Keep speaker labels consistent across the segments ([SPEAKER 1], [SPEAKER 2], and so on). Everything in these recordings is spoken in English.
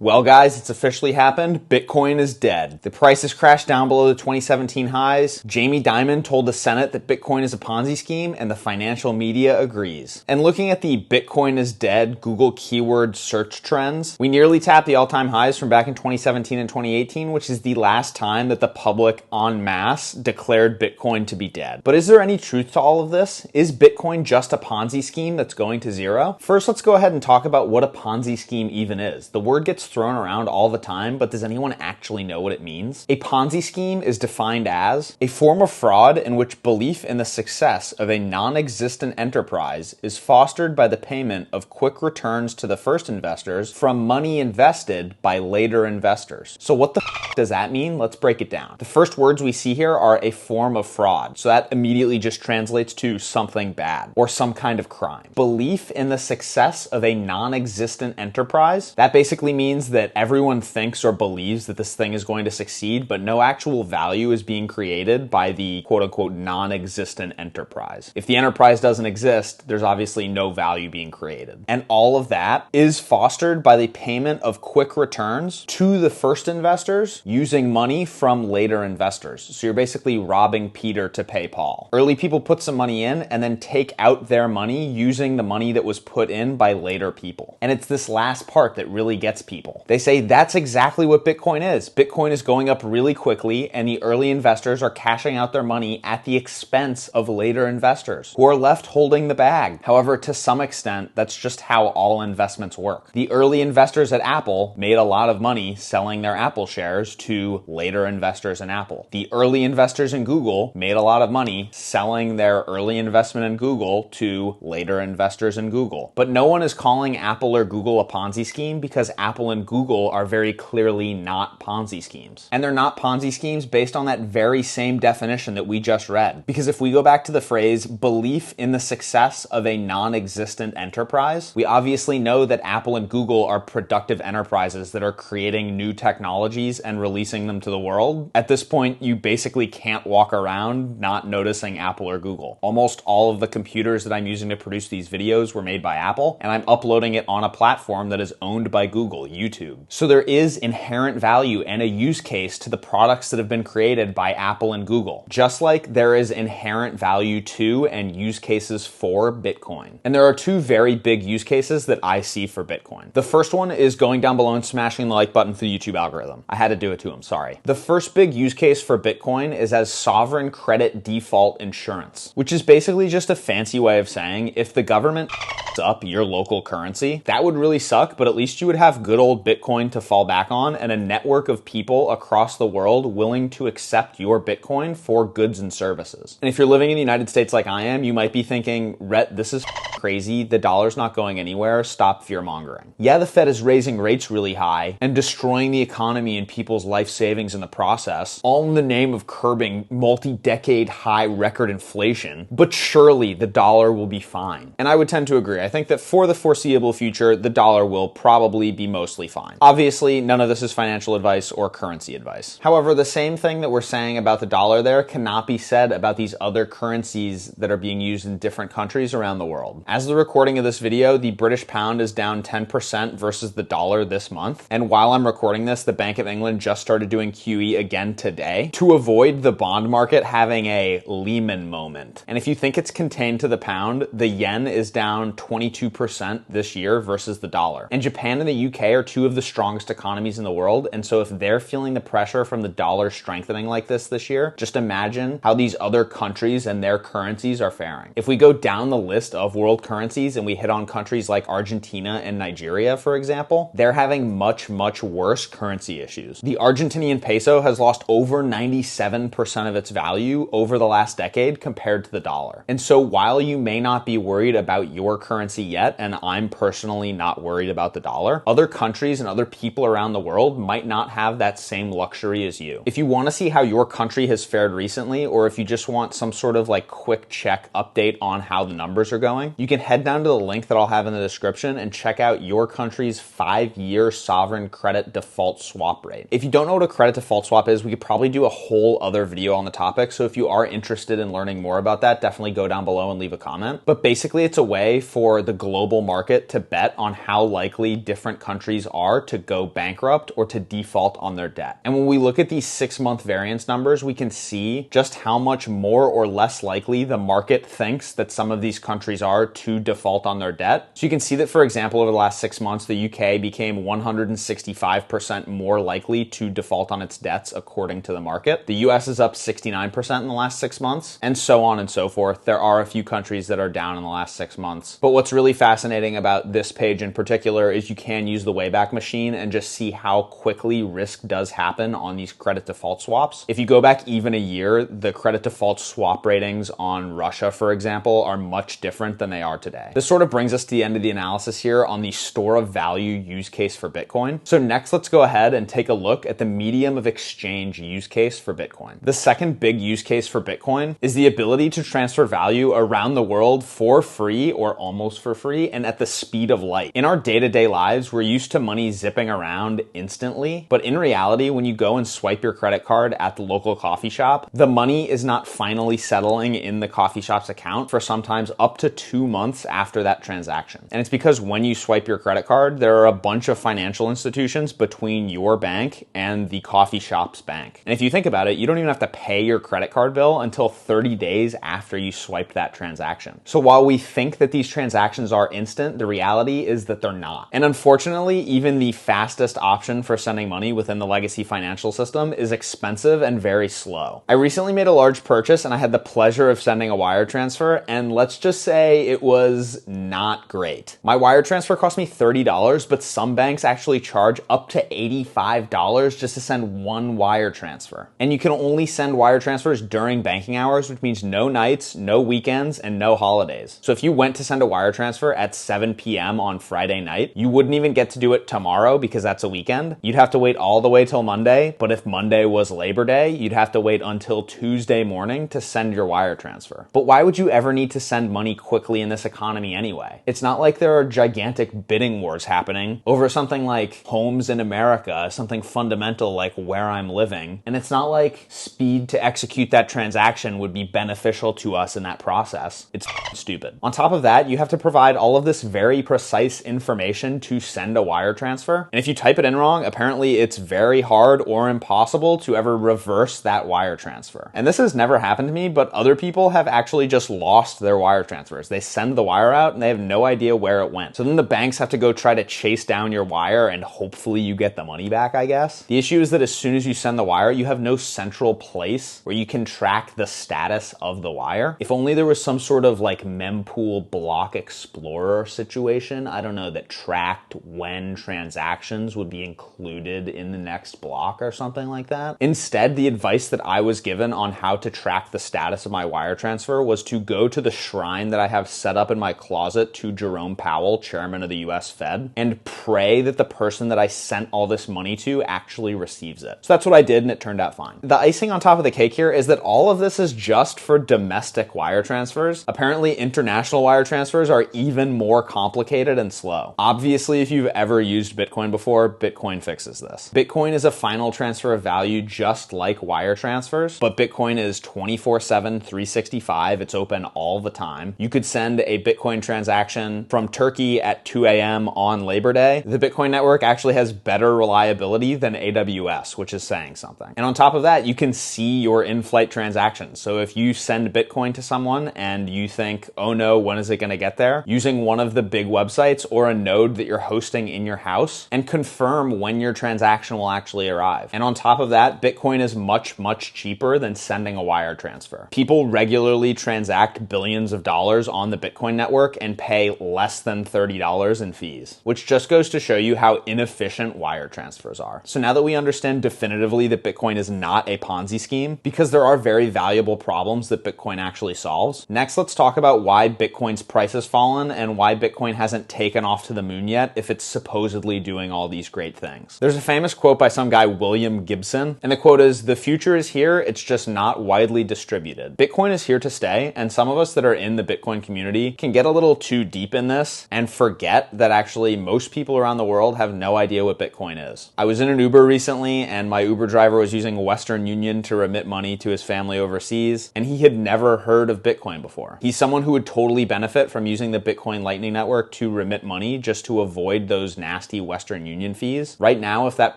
[SPEAKER 1] Well, guys, it's officially happened. Bitcoin is dead. The price has crashed down below the 2017 highs. Jamie Dimon told the Senate that Bitcoin is a Ponzi scheme, and the financial media agrees. And looking at the Bitcoin is dead Google keyword search trends, we nearly tapped the all-time highs from back in 2017 and 2018, which is the last time that the public en masse declared Bitcoin to be dead. But is there any truth to all of this? Is Bitcoin just a Ponzi scheme that's going to zero? First, let's go ahead and talk about what a Ponzi scheme even is. The word gets thrown around all the time, but does anyone actually know what it means? A Ponzi scheme is defined as a form of fraud in which belief in the success of a non-existent enterprise is fostered by the payment of quick returns to the first investors from money invested by later investors. So what the does that mean? Let's break it down. The first words we see here are a form of fraud. So that immediately just translates to something bad or some kind of crime. Belief in the success of a non-existent enterprise, that basically means that everyone thinks or believes that this thing is going to succeed, but no actual value is being created by the quote-unquote non-existent enterprise. If the enterprise doesn't exist, there's obviously no value being created. And all of that is fostered by the payment of quick returns to the first investors using money from later investors. So you're basically robbing Peter to pay Paul. Early people put some money in and then take out their money using the money that was put in by later people. And it's this last part that really gets people. They say that's exactly what Bitcoin is. Bitcoin is going up really quickly, and the early investors are cashing out their money at the expense of later investors who are left holding the bag. However, to some extent, that's just how all investments work. The early investors at Apple made a lot of money selling their Apple shares to later investors in Apple. The early investors in Google made a lot of money selling their early investment in Google to later investors in Google. But no one is calling Apple or Google a Ponzi scheme because Apple and Google are very clearly not Ponzi schemes. And they're not Ponzi schemes based on that very same definition that we just read. Because if we go back to the phrase belief in the success of a non-existent enterprise, we obviously know that Apple and Google are productive enterprises that are creating new technologies and releasing them to the world. At this point, you basically can't walk around not noticing Apple or Google. Almost all of the computers that I'm using to produce these videos were made by Apple, and I'm uploading it on a platform that is owned by Google, YouTube. So there is inherent value and a use case to the products that have been created by Apple and Google, just like there is inherent value to and use cases for Bitcoin. And there are two very big use cases that I see for Bitcoin. The first one is going down below and smashing the like button for the YouTube algorithm. I had to do it to him, sorry. The first big use case for Bitcoin is as sovereign credit default insurance, which is basically just a fancy way of saying if the government up your local currency, that would really suck, but at least you would have good old Bitcoin to fall back on and a network of people across the world willing to accept your Bitcoin for goods and services. And if you're living in the United States like I am, you might be thinking, Rhett, this is crazy. The dollar's not going anywhere. Stop fear-mongering. Yeah, the Fed is raising rates really high and destroying the economy and people's life savings in the process, all in the name of curbing multi-decade high record inflation, but surely the dollar will be fine. And I would tend to agree. I think that for the foreseeable future, the dollar will probably be mostly fine. Obviously, none of this is financial advice or currency advice. However, the same thing that we're saying about the dollar there cannot be said about these other currencies that are being used in different countries around the world. As the recording of this video, the British pound is down 10% versus the dollar this month. And while I'm recording this, the Bank of England just started doing QE again today to avoid the bond market having a Lehman moment. And if you think it's contained to the pound, the yen is down 22% this year versus the dollar. And Japan and the UK are two of the strongest economies in the world. And so if they're feeling the pressure from the dollar strengthening like this year, just imagine how these other countries and their currencies are faring. If we go down the list of world currencies and we hit on countries like Argentina and Nigeria, for example, they're having much worse currency issues. The Argentinian peso has lost over 97% of its value over the last decade compared to the dollar. And so while you may not be worried about your currency yet, and I'm personally not worried about the dollar, other countries and other people around the world might not have that same luxury as you. If you want to see how your country has fared recently, or if you just want some sort of like quick check update on how the numbers are going, you you can head down to the link that I'll have in the description and check out your country's 5-year sovereign credit default swap rate. If you don't know what a credit default swap is, we could probably do a whole other video on the topic. So if you are interested in learning more about that, definitely go down below and leave a comment. But basically, it's a way for the global market to bet on how likely different countries are to go bankrupt or to default on their debt. And when we look at these 6-month variance numbers, we can see just how much more or less likely the market thinks that some of these countries are to default on their debt. So you can see that, for example, over the last 6 months, the UK became 165% more likely to default on its debts according to the market. The US is up 69% in the last 6 months, and so on and so forth. There are a few countries that are down in the last 6 months. But what's really fascinating about this page in particular is you can use the Wayback Machine and just see how quickly risk does happen on these credit default swaps. If you go back even a year, the credit default swap ratings on Russia, for example, are much different than they are today. This sort of brings us to the end of the analysis here on the store of value use case for Bitcoin. So next, let's go ahead and take a look at the medium of exchange use case for Bitcoin. The second big use case for Bitcoin is the ability to transfer value around the world for free or almost for free and at the speed of light. In our day-to-day lives, we're used to money zipping around instantly, but in reality, when you go and swipe your credit card at the local coffee shop, the money is not finally settling in the coffee shop's account for sometimes up to 2 months after that transaction. And it's because when you swipe your credit card, there are a bunch of financial institutions between your bank and the coffee shop's bank. And if you think about it, you don't even have to pay your credit card bill until 30 days after you swiped that transaction. So while we think that these transactions are instant, the reality is that they're not. And unfortunately, even the fastest option for sending money within the legacy financial system is expensive and very slow. I recently made a large purchase and I had the pleasure of sending a wire transfer, and let's just say it was not great. My wire transfer cost me $30, but some banks actually charge up to $85 just to send one wire transfer. And you can only send wire transfers during banking hours, which means no nights, no weekends, and no holidays. So if you went to send a wire transfer at 7 p.m. on Friday night, you wouldn't even get to do it tomorrow because that's a weekend. You'd have to wait all the way till Monday, but if Monday was Labor Day, you'd have to wait until Tuesday morning to send your wire transfer. But why would you ever need to send money quickly in this economy anyway? It's not like there are gigantic bidding wars happening over something like homes in America, something fundamental like where I'm living. And it's not like speed to execute that transaction would be beneficial to us in that process. It's stupid. On top of that, you have to provide all of this very precise information to send a wire transfer. And if you type it in wrong, apparently it's very hard or impossible to ever reverse that wire transfer. And this has never happened to me, but other people have actually just lost their wire transfers. They send the wire out and they have no idea where it went. So then the banks have to go try to chase down your wire and hopefully you get the money back, I guess. The issue is that as soon as you send the wire, you have no central place where you can track the status of the wire. If only there was some sort of like mempool block explorer situation, I don't know, that tracked when transactions would be included in the next block or something like that. Instead, the advice that I was given on how to track the status of my wire transfer was to go to the shrine that I have set up in my closet to Jerome Powell, chairman of the US Fed, and pray that the person that I sent all this money to actually receives it. So that's what I did, and it turned out fine. The icing on top of the cake here is that all of this is just for domestic wire transfers. Apparently, international wire transfers are even more complicated and slow. Obviously, if you've ever used Bitcoin before, Bitcoin fixes this. Bitcoin is a final transfer of value just like wire transfers, but Bitcoin is 24/7, 365. It's open all the time. You could send a Bitcoin transaction from Turkey at 2 a.m. on Labor Day. The Bitcoin network actually has better reliability than AWS, which is saying something. And on top of that, you can see your in-flight transactions. So if you send Bitcoin to someone and you think, oh no, when is it going to get there? Using one of the big websites or a node that you're hosting in your house and confirm when your transaction will actually arrive. And on top of that, Bitcoin is much, much cheaper than sending a wire transfer. People regularly transact billions of dollars on the Bitcoin network and pay less than $30 in fees, which just goes to show you how inefficient wire transfers are. So now that we understand definitively that Bitcoin is not a Ponzi scheme, because there are very valuable problems that Bitcoin actually solves, next let's talk about why Bitcoin's price has fallen and why Bitcoin hasn't taken off to the moon yet if it's supposedly doing all these great things. There's a famous quote by some guy, William Gibson, and the quote is, "The future is here, it's just not widely distributed." Bitcoin is here to stay, and some of us that are in the Bitcoin community community can get a little too deep in this and forget that actually most people around the world have no idea what Bitcoin is. I was in an Uber recently and my Uber driver was using Western Union to remit money to his family overseas, and he had never heard of Bitcoin before. He's someone who would totally benefit from using the Bitcoin Lightning Network to remit money just to avoid those nasty Western Union fees. Right now, if that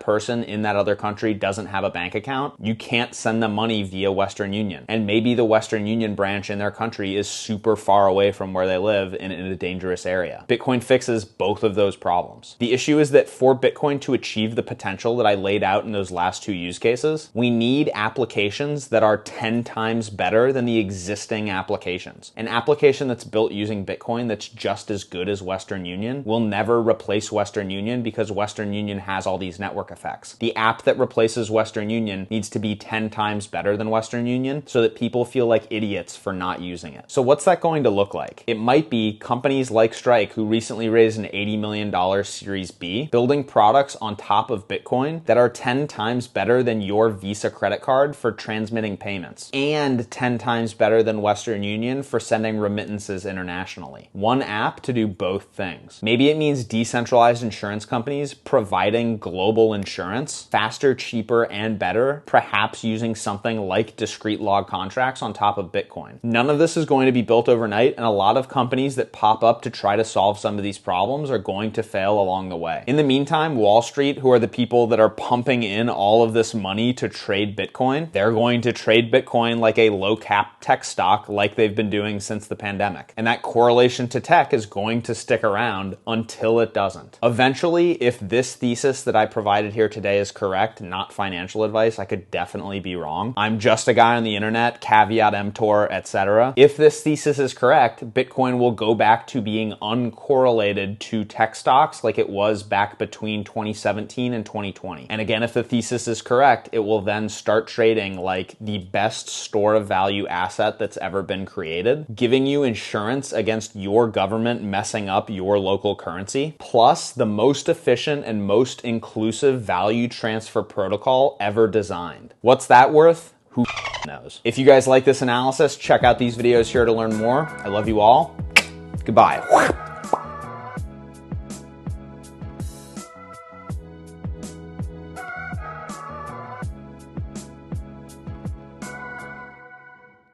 [SPEAKER 1] person in that other country doesn't have a bank account, you can't send them money via Western Union. And maybe the Western Union branch in their country is super far away from where they live and in a dangerous area. Bitcoin fixes both of those problems. The issue is that for Bitcoin to achieve the potential that I laid out in those last two use cases, we need applications that are 10 times better than the existing applications. An application that's built using Bitcoin that's just as good as Western Union will never replace Western Union because Western Union has all these network effects. The app that replaces Western Union needs to be 10 times better than Western Union so that people feel like idiots for not using it. So what's that going to look like? It might be companies like Strike, who recently raised an $80 million Series B, building products on top of Bitcoin that are 10 times better than your Visa credit card for transmitting payments, and 10 times better than Western Union for sending remittances internationally. One app to do both things. Maybe it means decentralized insurance companies providing global insurance faster, cheaper, and better, perhaps using something like discrete log contracts on top of Bitcoin. None of this is going to be built overnight, and a lot of companies that pop up to try to solve some of these problems are going to fail along the way. In the meantime, Wall Street, who are the people that are pumping in all of this money to trade Bitcoin, they're going to trade Bitcoin like a low cap tech stock like they've been doing since the pandemic. And that correlation to tech is going to stick around until it doesn't. Eventually, if this thesis that I provided here today is correct, not financial advice, I could definitely be wrong. I'm just a guy on the internet, caveat emptor, etc. If this thesis is correct, Bitcoin will go back to being uncorrelated to tech stocks like it was back between 2017 and 2020. And again, if the thesis is correct, it will then start trading like the best store of value asset that's ever been created, giving you insurance against your government messing up your local currency, plus the most efficient and most inclusive value transfer protocol ever designed. What's that worth? Who knows? If you guys like this analysis, check out these videos here to learn more. I love you all. Goodbye.